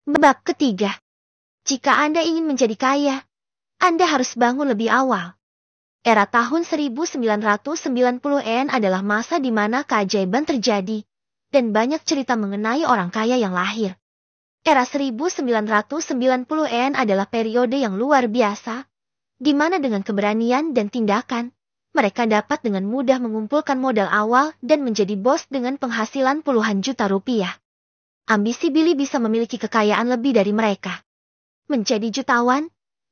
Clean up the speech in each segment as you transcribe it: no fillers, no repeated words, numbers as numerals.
Bab ketiga. Jika Anda ingin menjadi kaya, Anda harus bangun lebih awal. Era tahun 1990-an adalah masa di mana keajaiban terjadi, dan banyak cerita mengenai orang kaya yang lahir. Era 1990-an adalah periode yang luar biasa, di mana dengan keberanian dan tindakan, mereka dapat dengan mudah mengumpulkan modal awal dan menjadi bos dengan penghasilan puluhan juta rupiah. Ambisi Billy bisa memiliki kekayaan lebih dari mereka. Menjadi jutawan,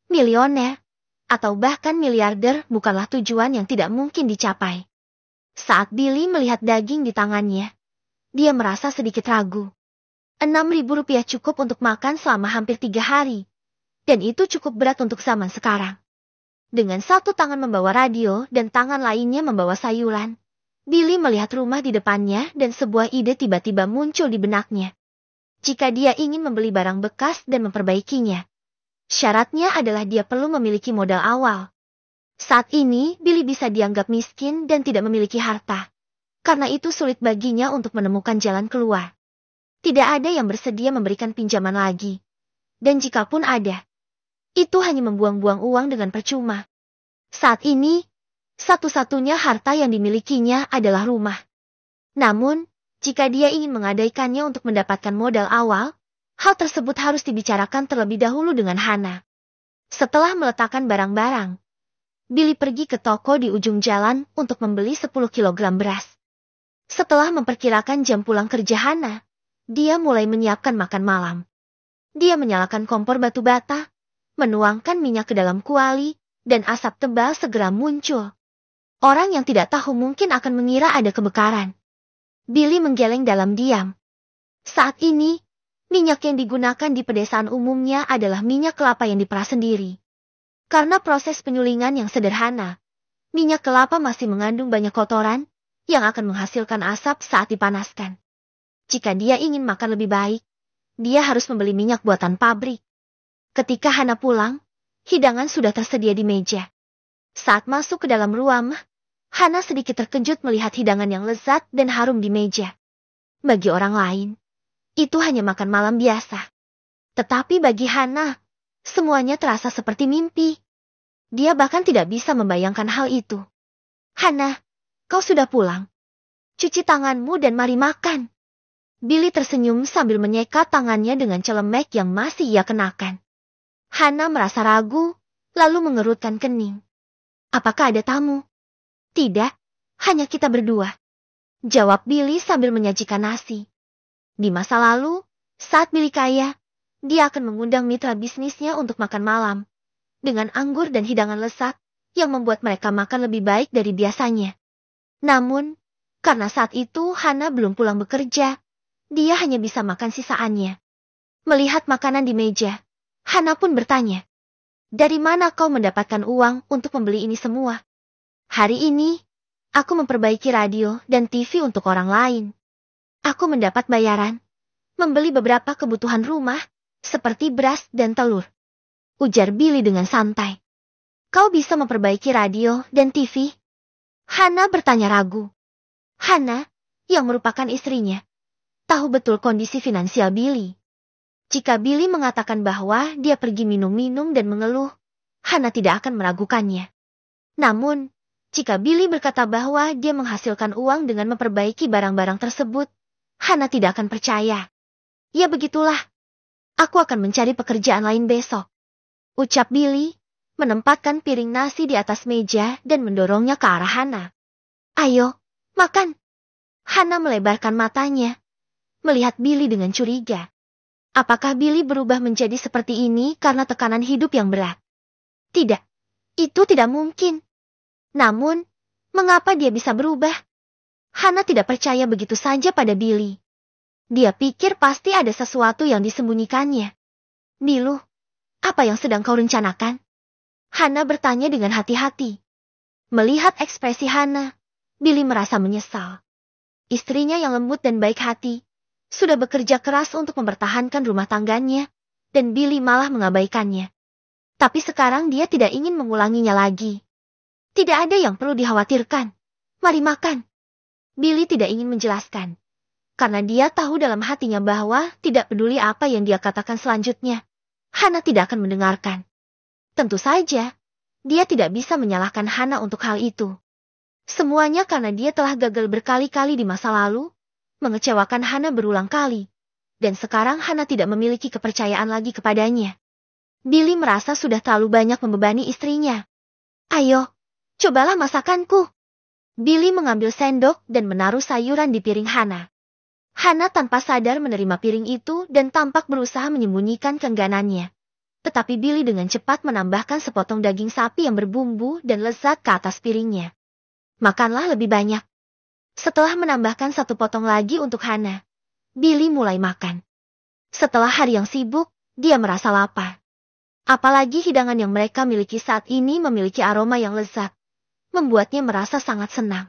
milioner, atau bahkan miliarder bukanlah tujuan yang tidak mungkin dicapai. Saat Billy melihat daging di tangannya, dia merasa sedikit ragu. 6.000 rupiah cukup untuk makan selama hampir 3 hari. Dan itu cukup berat untuk zaman sekarang. Dengan satu tangan membawa radio dan tangan lainnya membawa sayuran, Billy melihat rumah di depannya dan sebuah ide tiba-tiba muncul di benaknya. Jika dia ingin membeli barang bekas dan memperbaikinya, syaratnya adalah dia perlu memiliki modal awal. Saat ini, Billy bisa dianggap miskin dan tidak memiliki harta. Karena itu sulit baginya untuk menemukan jalan keluar. Tidak ada yang bersedia memberikan pinjaman lagi. Dan jikapun ada, itu hanya membuang-buang uang dengan percuma. Saat ini, satu-satunya harta yang dimilikinya adalah rumah. Namun, jika dia ingin menggadaikannya untuk mendapatkan modal awal, hal tersebut harus dibicarakan terlebih dahulu dengan Hana. Setelah meletakkan barang-barang, Billy pergi ke toko di ujung jalan untuk membeli 10 kilogram beras. Setelah memperkirakan jam pulang kerja Hana, dia mulai menyiapkan makan malam. Dia menyalakan kompor batu bata, menuangkan minyak ke dalam kuali, dan asap tebal segera muncul. Orang yang tidak tahu mungkin akan mengira ada kebakaran. Billy menggeleng dalam diam. Saat ini, minyak yang digunakan di pedesaan umumnya adalah minyak kelapa yang diperas sendiri. Karena proses penyulingan yang sederhana, minyak kelapa masih mengandung banyak kotoran yang akan menghasilkan asap saat dipanaskan. Jika dia ingin makan lebih baik, dia harus membeli minyak buatan pabrik. Ketika Hana pulang, hidangan sudah tersedia di meja. Saat masuk ke dalam ruang, Hana sedikit terkejut melihat hidangan yang lezat dan harum di meja. Bagi orang lain, itu hanya makan malam biasa. Tetapi bagi Hana, semuanya terasa seperti mimpi. Dia bahkan tidak bisa membayangkan hal itu. Hana, kau sudah pulang. Cuci tanganmu dan mari makan. Billy tersenyum sambil menyeka tangannya dengan celemek yang masih ia kenakan. Hana merasa ragu, lalu mengerutkan kening. Apakah ada tamu? Tidak, hanya kita berdua. Jawab Billy sambil menyajikan nasi. Di masa lalu, saat Billy kaya, dia akan mengundang mitra bisnisnya untuk makan malam. Dengan anggur dan hidangan lezat, yang membuat mereka makan lebih baik dari biasanya. Namun, karena saat itu Hana belum pulang bekerja, dia hanya bisa makan sisaannya. Melihat makanan di meja, Hana pun bertanya, "Dari mana kau mendapatkan uang untuk membeli ini semua?" "Hari ini, aku memperbaiki radio dan TV untuk orang lain. Aku mendapat bayaran, membeli beberapa kebutuhan rumah, seperti beras dan telur," ujar Billy dengan santai. "Kau bisa memperbaiki radio dan TV?" Hana bertanya ragu. Hana, yang merupakan istrinya, tahu betul kondisi finansial Billy. Jika Billy mengatakan bahwa dia pergi minum-minum dan mengeluh, Hana tidak akan meragukannya. Namun, jika Billy berkata bahwa dia menghasilkan uang dengan memperbaiki barang-barang tersebut, Hana tidak akan percaya. "Ya begitulah. Aku akan mencari pekerjaan lain besok," ucap Billy, menempatkan piring nasi di atas meja dan mendorongnya ke arah Hana. "Ayo, makan." Hana melebarkan matanya, melihat Billy dengan curiga. Apakah Billy berubah menjadi seperti ini karena tekanan hidup yang berat? Tidak, itu tidak mungkin. Namun, mengapa dia bisa berubah? Hana tidak percaya begitu saja pada Billy. Dia pikir pasti ada sesuatu yang disembunyikannya. "Bilu, apa yang sedang kau rencanakan?" Hana bertanya dengan hati-hati. Melihat ekspresi Hana, Billy merasa menyesal. Istrinya yang lembut dan baik hati, sudah bekerja keras untuk mempertahankan rumah tangganya, dan Billy malah mengabaikannya. Tapi sekarang dia tidak ingin mengulanginya lagi. "Tidak ada yang perlu dikhawatirkan. Mari makan." Billy tidak ingin menjelaskan. Karena dia tahu dalam hatinya bahwa tidak peduli apa yang dia katakan selanjutnya, Hana tidak akan mendengarkan. Tentu saja, dia tidak bisa menyalahkan Hana untuk hal itu. Semuanya karena dia telah gagal berkali-kali di masa lalu, mengecewakan Hana berulang kali, dan sekarang Hana tidak memiliki kepercayaan lagi kepadanya. Billy merasa sudah terlalu banyak membebani istrinya. Ayo, cobalah masakanku. Billy mengambil sendok dan menaruh sayuran di piring Hana. Hana tanpa sadar menerima piring itu dan tampak berusaha menyembunyikan keengganannya. Tetapi Billy dengan cepat menambahkan sepotong daging sapi yang berbumbu dan lezat ke atas piringnya. Makanlah lebih banyak. Setelah menambahkan satu potong lagi untuk Hana, Billy mulai makan. Setelah hari yang sibuk, dia merasa lapar. Apalagi hidangan yang mereka miliki saat ini memiliki aroma yang lezat, membuatnya merasa sangat senang.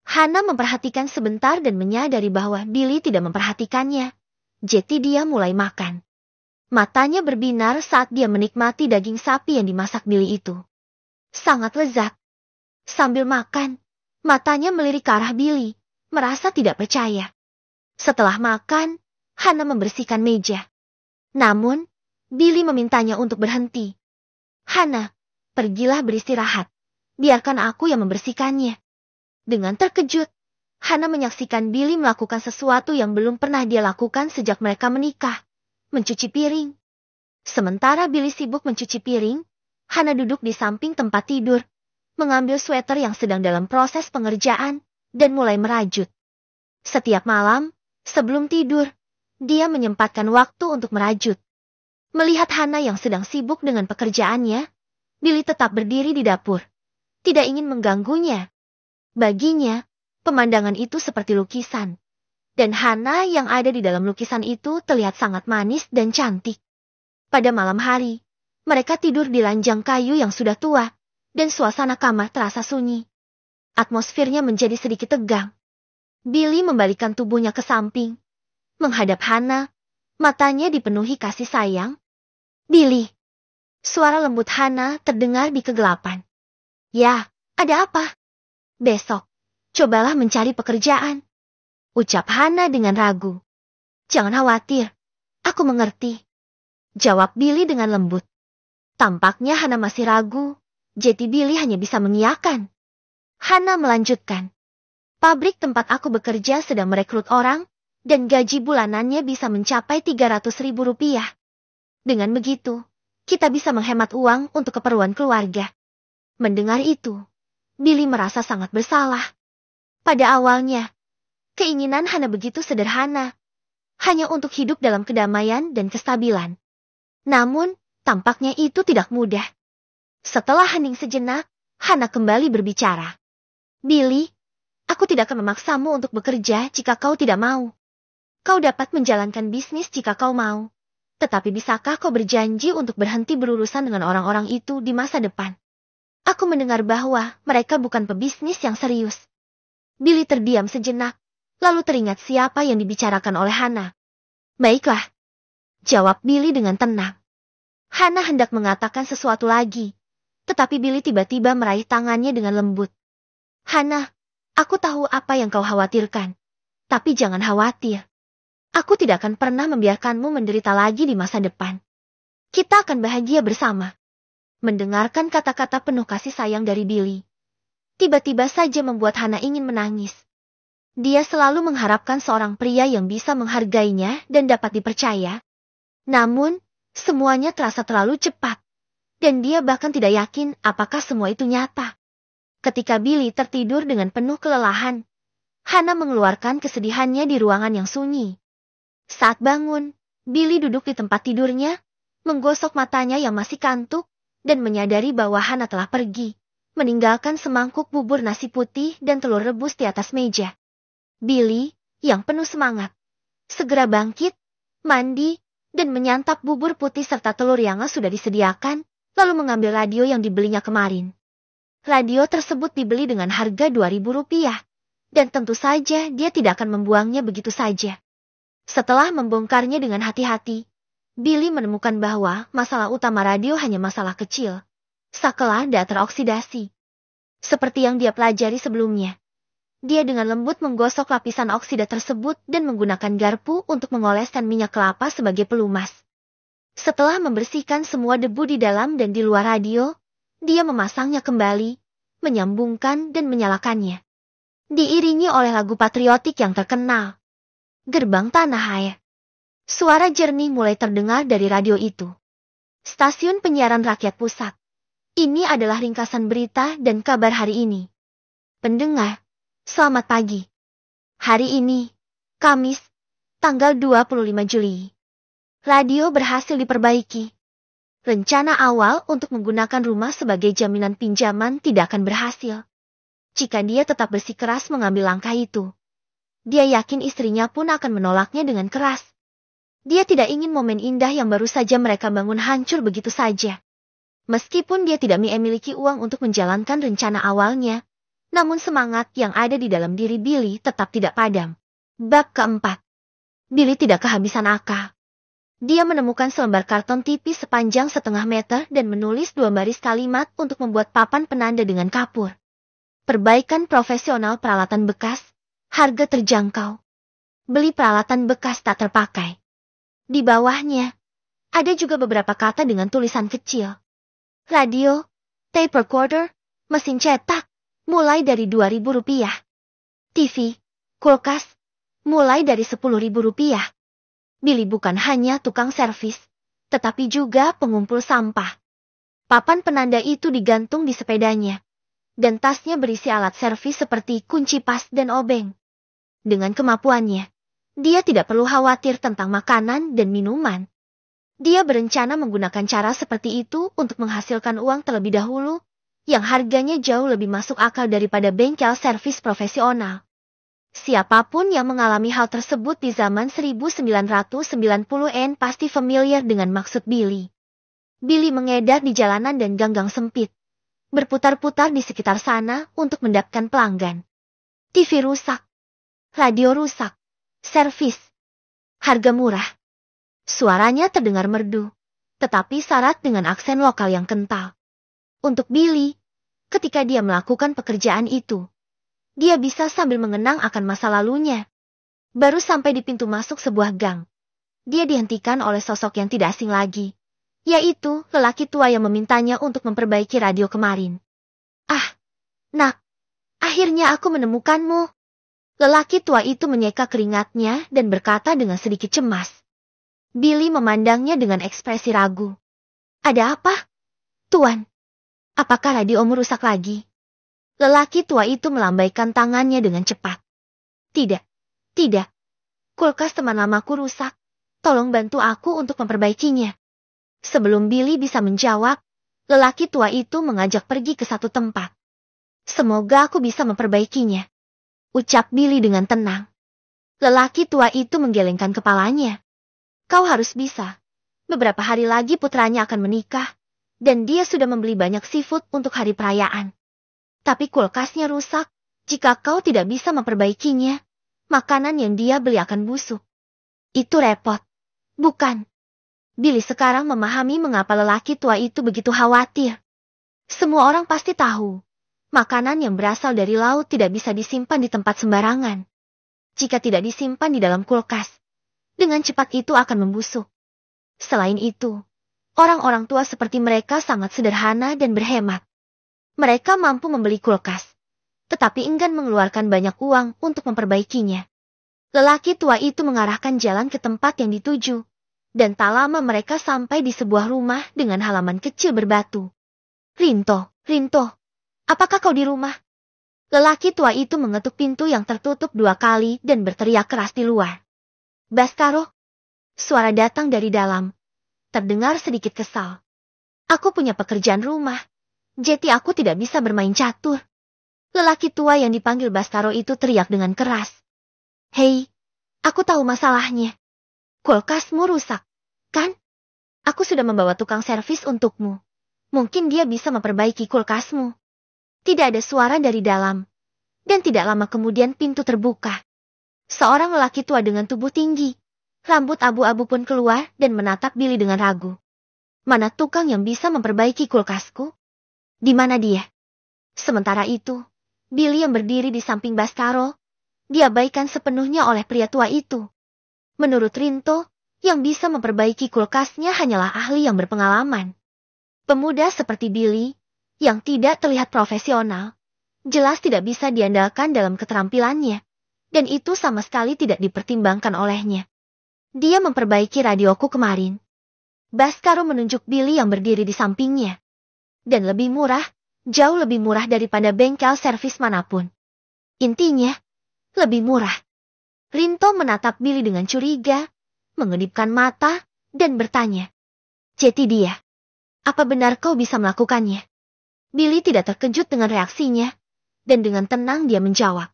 Hana memperhatikan sebentar dan menyadari bahwa Billy tidak memperhatikannya. Jadi dia mulai makan. Matanya berbinar saat dia menikmati daging sapi yang dimasak Billy itu. Sangat lezat. Sambil makan, matanya melirik ke arah Billy, merasa tidak percaya. Setelah makan, Hana membersihkan meja. Namun, Billy memintanya untuk berhenti. Hana, pergilah beristirahat. Biarkan aku yang membersihkannya. Dengan terkejut, Hana menyaksikan Billy melakukan sesuatu yang belum pernah dia lakukan sejak mereka menikah. Mencuci piring. Sementara Billy sibuk mencuci piring, Hana duduk di samping tempat tidur, mengambil sweater yang sedang dalam proses pengerjaan, dan mulai merajut. Setiap malam, sebelum tidur, dia menyempatkan waktu untuk merajut. Melihat Hana yang sedang sibuk dengan pekerjaannya, Billy tetap berdiri di dapur. Tidak ingin mengganggunya. Baginya, pemandangan itu seperti lukisan. Dan Hana yang ada di dalam lukisan itu terlihat sangat manis dan cantik. Pada malam hari, mereka tidur di ranjang kayu yang sudah tua, dan suasana kamar terasa sunyi. Atmosfernya menjadi sedikit tegang. Billy membalikkan tubuhnya ke samping, menghadap Hana. Matanya dipenuhi kasih sayang. Billy. Suara lembut Hana terdengar di kegelapan. Ya, ada apa? Besok, cobalah mencari pekerjaan. Ucap Hana dengan ragu. Jangan khawatir, aku mengerti. Jawab Billy dengan lembut. Tampaknya Hana masih ragu, jadi Billy hanya bisa mengiyakan. Hana melanjutkan. Pabrik tempat aku bekerja sedang merekrut orang, dan gaji bulanannya bisa mencapai 300.000 rupiah. Dengan begitu, kita bisa menghemat uang untuk keperluan keluarga. Mendengar itu, Billy merasa sangat bersalah. Pada awalnya, keinginan Hana begitu sederhana, hanya untuk hidup dalam kedamaian dan kestabilan. Namun, tampaknya itu tidak mudah. Setelah hening sejenak, Hana kembali berbicara. Billy, aku tidak akan memaksamu untuk bekerja jika kau tidak mau. Kau dapat menjalankan bisnis jika kau mau. Tetapi bisakah kau berjanji untuk berhenti berurusan dengan orang-orang itu di masa depan? Aku mendengar bahwa mereka bukan pebisnis yang serius. Billy terdiam sejenak, lalu teringat siapa yang dibicarakan oleh Hana. Baiklah, jawab Billy dengan tenang. Hana hendak mengatakan sesuatu lagi, tetapi Billy tiba-tiba meraih tangannya dengan lembut. Hana, aku tahu apa yang kau khawatirkan, tapi jangan khawatir. Aku tidak akan pernah membiarkanmu menderita lagi di masa depan. Kita akan bahagia bersama. Mendengarkan kata-kata penuh kasih sayang dari Billy, tiba-tiba saja membuat Hana ingin menangis. Dia selalu mengharapkan seorang pria yang bisa menghargainya dan dapat dipercaya. Namun, semuanya terasa terlalu cepat, dan dia bahkan tidak yakin apakah semua itu nyata. Ketika Billy tertidur dengan penuh kelelahan, Hana mengeluarkan kesedihannya di ruangan yang sunyi. Saat bangun, Billy duduk di tempat tidurnya, menggosok matanya yang masih kantuk, dan menyadari bahwa Hana telah pergi, meninggalkan semangkuk bubur nasi putih dan telur rebus di atas meja. Billy, yang penuh semangat, segera bangkit, mandi, dan menyantap bubur putih serta telur yang sudah disediakan, lalu mengambil radio yang dibelinya kemarin. Radio tersebut dibeli dengan harga 2.000 rupiah, dan tentu saja dia tidak akan membuangnya begitu saja. Setelah membongkarnya dengan hati-hati, Billy menemukan bahwa masalah utama radio hanya masalah kecil, sakelar dan teroksidasi. Seperti yang dia pelajari sebelumnya. Dia dengan lembut menggosok lapisan oksida tersebut dan menggunakan garpu untuk mengoleskan minyak kelapa sebagai pelumas. Setelah membersihkan semua debu di dalam dan di luar radio, dia memasangnya kembali, menyambungkan dan menyalakannya. Diiringi oleh lagu patriotik yang terkenal. Gerbang Tanah Air. Suara jernih mulai terdengar dari radio itu. Stasiun penyiaran rakyat pusat. Ini adalah ringkasan berita dan kabar hari ini. Pendengar, selamat pagi. Hari ini, Kamis, tanggal 25 Juli. Radio berhasil diperbaiki. Rencana awal untuk menggunakan rumah sebagai jaminan pinjaman tidak akan berhasil. Jika dia tetap bersikeras mengambil langkah itu, dia yakin istrinya pun akan menolaknya dengan keras. Dia tidak ingin momen indah yang baru saja mereka bangun hancur begitu saja. Meskipun dia tidak memiliki uang untuk menjalankan rencana awalnya, namun semangat yang ada di dalam diri Billy tetap tidak padam. Bab keempat. Billy tidak kehabisan akal. Dia menemukan selembar karton tipis sepanjang 1/2 meter dan menulis 2 baris kalimat untuk membuat papan penanda dengan kapur. Perbaikan profesional peralatan bekas, harga terjangkau. Beli peralatan bekas tak terpakai. Di bawahnya, ada juga beberapa kata dengan tulisan kecil. Radio, tape recorder, mesin cetak, mulai dari Rp2.000. TV, kulkas, mulai dari Rp10.000. Billy bukan hanya tukang servis, tetapi juga pengumpul sampah. Papan penanda itu digantung di sepedanya, dan tasnya berisi alat servis seperti kunci pas dan obeng. Dengan kemampuannya, dia tidak perlu khawatir tentang makanan dan minuman. Dia berencana menggunakan cara seperti itu untuk menghasilkan uang terlebih dahulu, yang harganya jauh lebih masuk akal daripada bengkel servis profesional. Siapapun yang mengalami hal tersebut di zaman 1990-an pasti familiar dengan maksud Billy. Billy mengedar di jalanan dan gang-gang sempit, berputar-putar di sekitar sana untuk mendapatkan pelanggan. TV rusak, radio rusak, servis, harga murah. Suaranya terdengar merdu, tetapi syarat dengan aksen lokal yang kental. Untuk Billy, ketika dia melakukan pekerjaan itu, dia bisa sambil mengenang akan masa lalunya. Baru sampai di pintu masuk sebuah gang, dia dihentikan oleh sosok yang tidak asing lagi, yaitu lelaki tua yang memintanya untuk memperbaiki radio kemarin. "Ah, nak, akhirnya aku menemukanmu." Lelaki tua itu menyeka keringatnya dan berkata dengan sedikit cemas. Billy memandangnya dengan ekspresi ragu. "Ada apa, Tuan? Apakah radiomu rusak lagi?" Lelaki tua itu melambaikan tangannya dengan cepat. Tidak. Kulkas teman lamaku rusak. Tolong bantu aku untuk memperbaikinya." Sebelum Billy bisa menjawab, lelaki tua itu mengajak pergi ke satu tempat. "Semoga aku bisa memperbaikinya," ucap Billy dengan tenang. Lelaki tua itu menggelengkan kepalanya. "Kau harus bisa. Beberapa hari lagi putranya akan menikah, dan dia sudah membeli banyak seafood untuk hari perayaan. Tapi kulkasnya rusak. Jika kau tidak bisa memperbaikinya, makanan yang dia beli akan busuk. Itu repot, bukan?" Billy sekarang memahami mengapa lelaki tua itu begitu khawatir. Semua orang pasti tahu, makanan yang berasal dari laut tidak bisa disimpan di tempat sembarangan. Jika tidak disimpan di dalam kulkas, dengan cepat itu akan membusuk. Selain itu, orang-orang tua seperti mereka sangat sederhana dan berhemat. Mereka mampu membeli kulkas, tetapi enggan mengeluarkan banyak uang untuk memperbaikinya. Lelaki tua itu mengarahkan jalan ke tempat yang dituju, dan tak lama mereka sampai di sebuah rumah dengan halaman kecil berbatu. Rinto, apakah kau di rumah?" Lelaki tua itu mengetuk pintu yang tertutup 2 kali dan berteriak keras di luar. "Baskaro?" Suara datang dari dalam. Terdengar sedikit kesal. "Aku punya pekerjaan rumah, jadi aku tidak bisa bermain catur." Lelaki tua yang dipanggil Baskaro itu teriak dengan keras. "Hei, aku tahu masalahnya. Kulkasmu rusak, kan? Aku sudah membawa tukang servis untukmu. Mungkin dia bisa memperbaiki kulkasmu." Tidak ada suara dari dalam, dan tidak lama kemudian pintu terbuka. Seorang lelaki tua dengan tubuh tinggi, rambut abu-abu pun keluar dan menatap Billy dengan ragu. "Mana tukang yang bisa memperbaiki kulkasku? Di mana dia?" Sementara itu, Billy yang berdiri di samping Baskaro diabaikan sepenuhnya oleh pria tua itu. Menurut Rinto, yang bisa memperbaiki kulkasnya hanyalah ahli yang berpengalaman. Pemuda seperti Billy, yang tidak terlihat profesional, jelas tidak bisa diandalkan dalam keterampilannya, dan itu sama sekali tidak dipertimbangkan olehnya. Dia memperbaiki radioku kemarin. Baskaro menunjuk Billy yang berdiri di sampingnya. Dan lebih murah, jauh lebih murah daripada bengkel servis manapun. Intinya, lebih murah. Rinto menatap Billy dengan curiga, mengedipkan mata, dan bertanya. Jeti dia. Apa benar kau bisa melakukannya? Billy tidak terkejut dengan reaksinya, dan dengan tenang dia menjawab.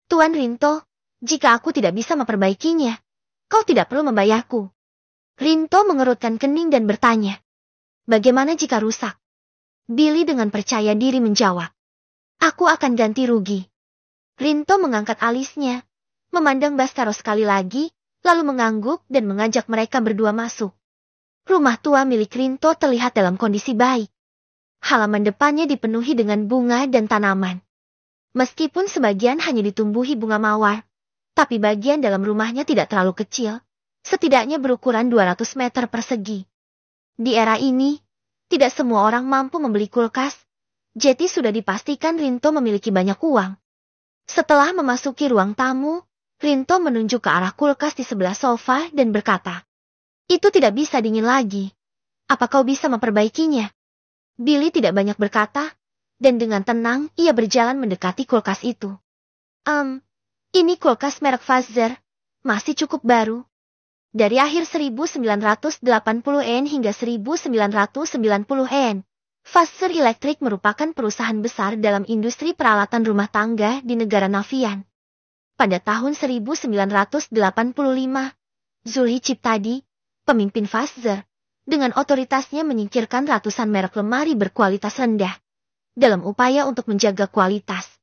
Tuan Rinto, jika aku tidak bisa memperbaikinya, kau tidak perlu membayarku. Rinto mengerutkan kening dan bertanya. Bagaimana jika rusak? Billy dengan percaya diri menjawab. Aku akan ganti rugi. Rinto mengangkat alisnya, memandang Baskaro sekali lagi, lalu mengangguk dan mengajak mereka berdua masuk. Rumah tua milik Rinto terlihat dalam kondisi baik. Halaman depannya dipenuhi dengan bunga dan tanaman. Meskipun sebagian hanya ditumbuhi bunga mawar, tapi bagian dalam rumahnya tidak terlalu kecil, setidaknya berukuran 200 meter persegi. Di era ini, tidak semua orang mampu membeli kulkas. Jeti sudah dipastikan Rinto memiliki banyak uang. Setelah memasuki ruang tamu, Rinto menunjuk ke arah kulkas di sebelah sofa dan berkata, itu tidak bisa dingin lagi. Apa kau bisa memperbaikinya? Billy tidak banyak berkata, dan dengan tenang ia berjalan mendekati kulkas itu. Ini kulkas merek Fazer, masih cukup baru. Dari akhir 1980-an hingga 1990-an, Fazer Electric merupakan perusahaan besar dalam industri peralatan rumah tangga di negara Navian. Pada tahun 1985, Zulhi Ciptadi, pemimpin Fazer, dengan otoritasnya menyingkirkan ratusan merek lemari berkualitas rendah, dalam upaya untuk menjaga kualitas.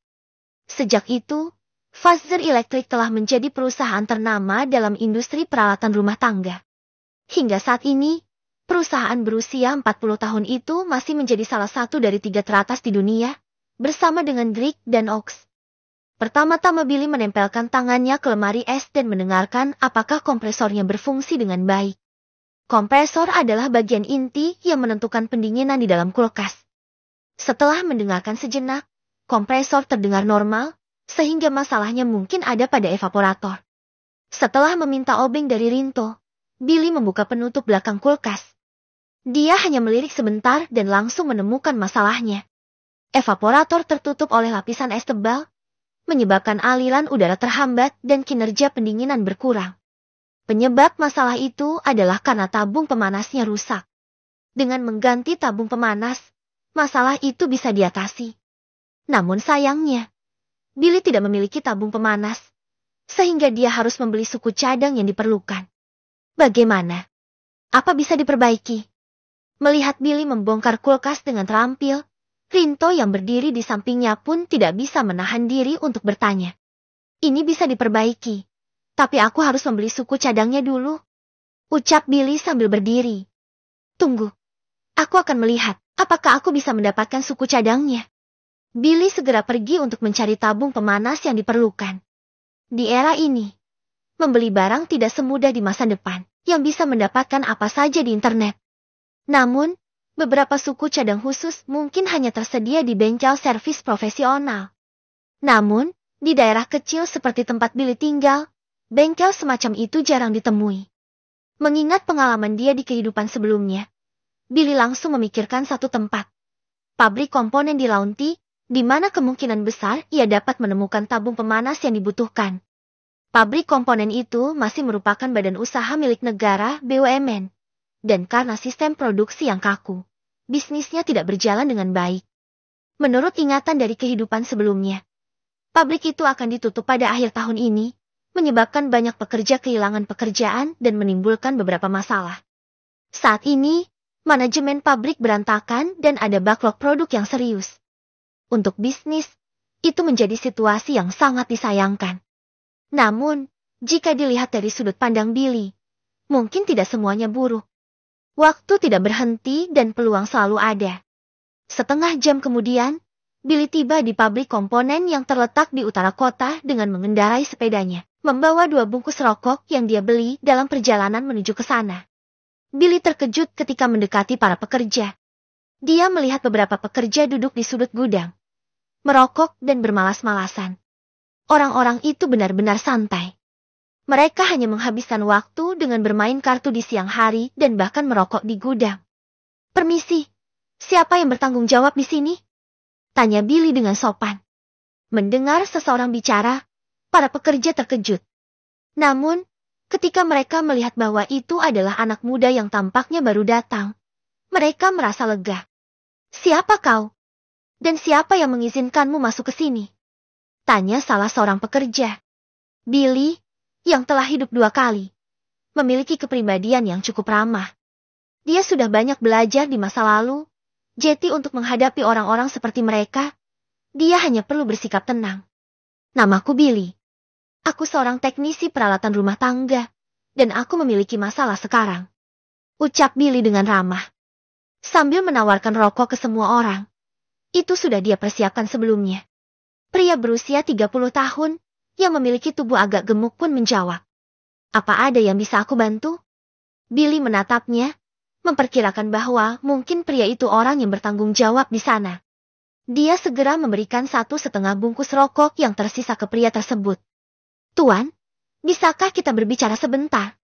Sejak itu, Fazer Electric telah menjadi perusahaan ternama dalam industri peralatan rumah tangga. Hingga saat ini, perusahaan berusia 40 tahun itu masih menjadi salah satu dari 3 teratas di dunia, bersama dengan Grieg dan Oaks. Pertama-tama Billy menempelkan tangannya ke lemari es dan mendengarkan apakah kompresornya berfungsi dengan baik. Kompresor adalah bagian inti yang menentukan pendinginan di dalam kulkas. Setelah mendengarkan sejenak, kompresor terdengar normal, sehingga masalahnya mungkin ada pada evaporator. Setelah meminta obeng dari Rinto, Billy membuka penutup belakang kulkas. Dia hanya melirik sebentar dan langsung menemukan masalahnya. Evaporator tertutup oleh lapisan es tebal, menyebabkan aliran udara terhambat dan kinerja pendinginan berkurang. Penyebab masalah itu adalah karena tabung pemanasnya rusak. Dengan mengganti tabung pemanas, masalah itu bisa diatasi. Namun sayangnya, Billy tidak memiliki tabung pemanas, sehingga dia harus membeli suku cadang yang diperlukan. Bagaimana? Apa bisa diperbaiki? Melihat Billy membongkar kulkas dengan terampil, Rinto yang berdiri di sampingnya pun tidak bisa menahan diri untuk bertanya. Ini bisa diperbaiki, tapi aku harus membeli suku cadangnya dulu, ucap Billy sambil berdiri. Tunggu, aku akan melihat apakah aku bisa mendapatkan suku cadangnya. Billy segera pergi untuk mencari tabung pemanas yang diperlukan. Di era ini, membeli barang tidak semudah di masa depan, yang bisa mendapatkan apa saja di internet. Namun, beberapa suku cadang khusus mungkin hanya tersedia di bengkel servis profesional. Namun, di daerah kecil seperti tempat Billy tinggal, bengkel semacam itu jarang ditemui. Mengingat pengalaman dia di kehidupan sebelumnya, Billy langsung memikirkan satu tempat. Pabrik komponen di Launty, di mana kemungkinan besar ia dapat menemukan tabung pemanas yang dibutuhkan. Pabrik komponen itu masih merupakan badan usaha milik negara BUMN. Dan karena sistem produksi yang kaku, bisnisnya tidak berjalan dengan baik. Menurut ingatan dari kehidupan sebelumnya, pabrik itu akan ditutup pada akhir tahun ini, menyebabkan banyak pekerja kehilangan pekerjaan dan menimbulkan beberapa masalah. Saat ini, manajemen pabrik berantakan dan ada backlog produk yang serius. Untuk bisnis, itu menjadi situasi yang sangat disayangkan. Namun, jika dilihat dari sudut pandang Billy, mungkin tidak semuanya buruk. Waktu tidak berhenti dan peluang selalu ada. Setengah jam kemudian, Billy tiba di pabrik komponen yang terletak di utara kota dengan mengendarai sepedanya, membawa 2 bungkus rokok yang dia beli dalam perjalanan menuju ke sana. Billy terkejut ketika mendekati para pekerja. Dia melihat beberapa pekerja duduk di sudut gudang, merokok dan bermalas-malasan. Orang-orang itu benar-benar santai. Mereka hanya menghabiskan waktu dengan bermain kartu di siang hari dan bahkan merokok di gudang. "Permisi, siapa yang bertanggung jawab di sini?" tanya Billy dengan sopan. Mendengar seseorang bicara, para pekerja terkejut. Namun, ketika mereka melihat bahwa itu adalah anak muda yang tampaknya baru datang, mereka merasa lega. "Siapa kau? Dan siapa yang mengizinkanmu masuk ke sini?" tanya salah seorang pekerja. Billy, yang telah hidup 2 kali, memiliki kepribadian yang cukup ramah. Dia sudah banyak belajar di masa lalu, jadi untuk menghadapi orang-orang seperti mereka, dia hanya perlu bersikap tenang. "Namaku Billy. Aku seorang teknisi peralatan rumah tangga, dan aku memiliki masalah sekarang," ucap Billy dengan ramah. Sambil menawarkan rokok ke semua orang. Itu sudah dia persiapkan sebelumnya. Pria berusia 30 tahun, yang memiliki tubuh agak gemuk pun menjawab. "Apa ada yang bisa aku bantu?" Billy menatapnya, memperkirakan bahwa mungkin pria itu orang yang bertanggung jawab di sana. Dia segera memberikan 1,5 bungkus rokok yang tersisa ke pria tersebut. "Tuan, bisakah kita berbicara sebentar?"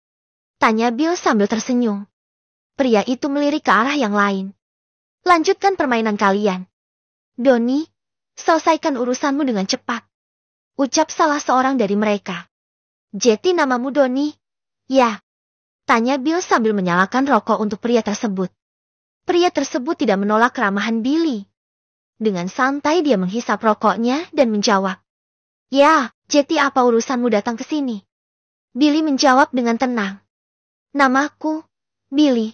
tanya Bill sambil tersenyum. Pria itu melirik ke arah yang lain. "Lanjutkan permainan kalian. Donnie, selesaikan urusanmu dengan cepat," ucap salah seorang dari mereka. "Jadi namamu Donnie?" "Ya," tanya Bill sambil menyalakan rokok untuk pria tersebut. Pria tersebut tidak menolak keramahan Billy. Dengan santai dia menghisap rokoknya dan menjawab. "Ya, jadi apa urusanmu datang ke sini?" Billy menjawab dengan tenang. "Namaku Billy,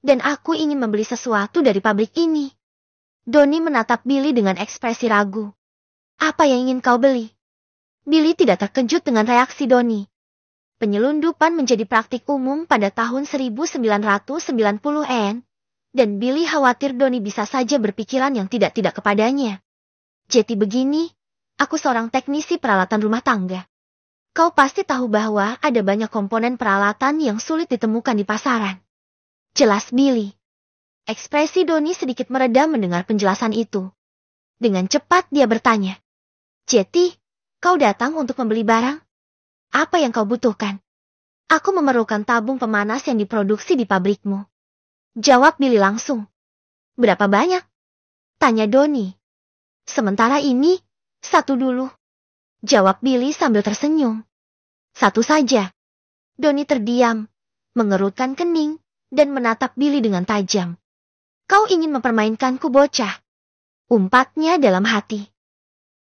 dan aku ingin membeli sesuatu dari pabrik ini." Donnie menatap Billy dengan ekspresi ragu. "Apa yang ingin kau beli?" Billy tidak terkejut dengan reaksi Donnie. Penyelundupan menjadi praktik umum pada tahun 1990-an, dan Billy khawatir Donnie bisa saja berpikiran yang tidak-tidak kepadanya. "Jadi begini, aku seorang teknisi peralatan rumah tangga. Kau pasti tahu bahwa ada banyak komponen peralatan yang sulit ditemukan di pasaran," jelas Billy. Ekspresi Donnie sedikit mereda mendengar penjelasan itu. Dengan cepat dia bertanya, "Jadi, kau datang untuk membeli barang? Apa yang kau butuhkan?" "Aku memerlukan tabung pemanas yang diproduksi di pabrikmu," jawab Billy langsung. "Berapa banyak?" tanya Donnie. "Sementara ini, 1 dulu," jawab Billy sambil tersenyum. "1 saja." Donnie terdiam, mengerutkan kening, dan menatap Billy dengan tajam. "Kau ingin mempermainkanku bocah?" umpatnya dalam hati.